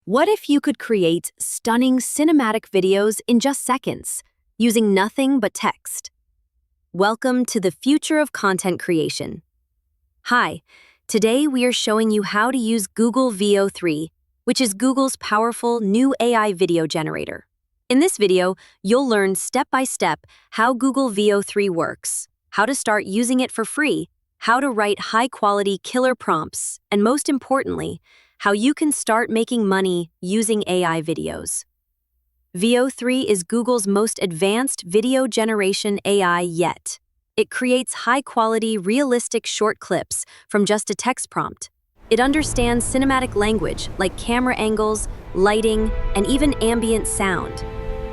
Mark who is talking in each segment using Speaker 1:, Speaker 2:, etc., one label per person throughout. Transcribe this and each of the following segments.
Speaker 1: What if you could create stunning cinematic videos in just seconds, using nothing but text? Welcome to the future of content creation. Hi, today we are showing you how to use Google Veo 3, which is Google's powerful new AI video generator. In this video, you'll learn step-by-step how Google Veo 3 works, how to start using it for free, how to write high-quality killer prompts, and most importantly, how you can start making money using AI videos. Veo 3 is Google's most advanced video generation AI yet. It creates high-quality, realistic short clips from just a text prompt. It understands cinematic language like camera angles, lighting, and even ambient sound.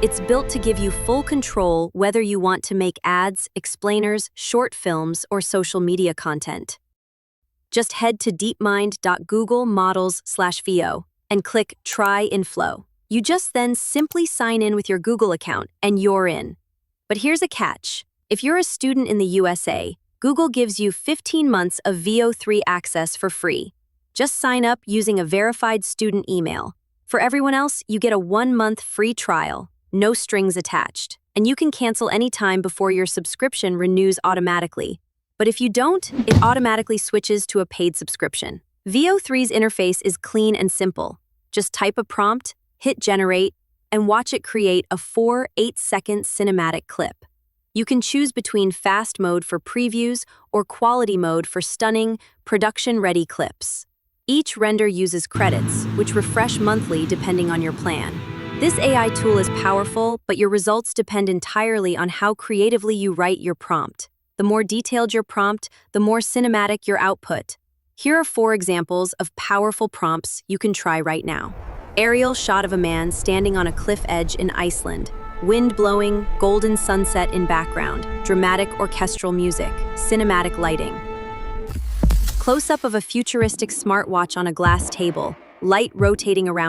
Speaker 1: It's built to give you full control whether you want to make ads, explainers, short films, or social media content. Just head to deepmind.google/models/Veo and click Try in Flow. You just then simply sign in with your Google account and you're in. But here's a catch. If you're a student in the USA, Google gives you 15 months of Veo 3 access for free. Just sign up using a verified student email. For everyone else, you get a 1-month free trial, no strings attached, and you can cancel anytime before your subscription renews automatically. But if you don't, it automatically switches to a paid subscription. Veo 3's interface is clean and simple. Just type a prompt, hit generate, and watch it create a 8-second cinematic clip. You can choose between fast mode for previews or quality mode for stunning, production-ready clips. Each render uses credits, which refresh monthly depending on your plan. This AI tool is powerful, but your results depend entirely on how creatively you write your prompt. The more detailed your prompt, the more cinematic your output. Here are 4 examples of powerful prompts you can try right now. Aerial shot of a man standing on a cliff edge in Iceland. Wind blowing, golden sunset in background, dramatic orchestral music, cinematic lighting. Close-up of a futuristic smartwatch on a glass table, light rotating around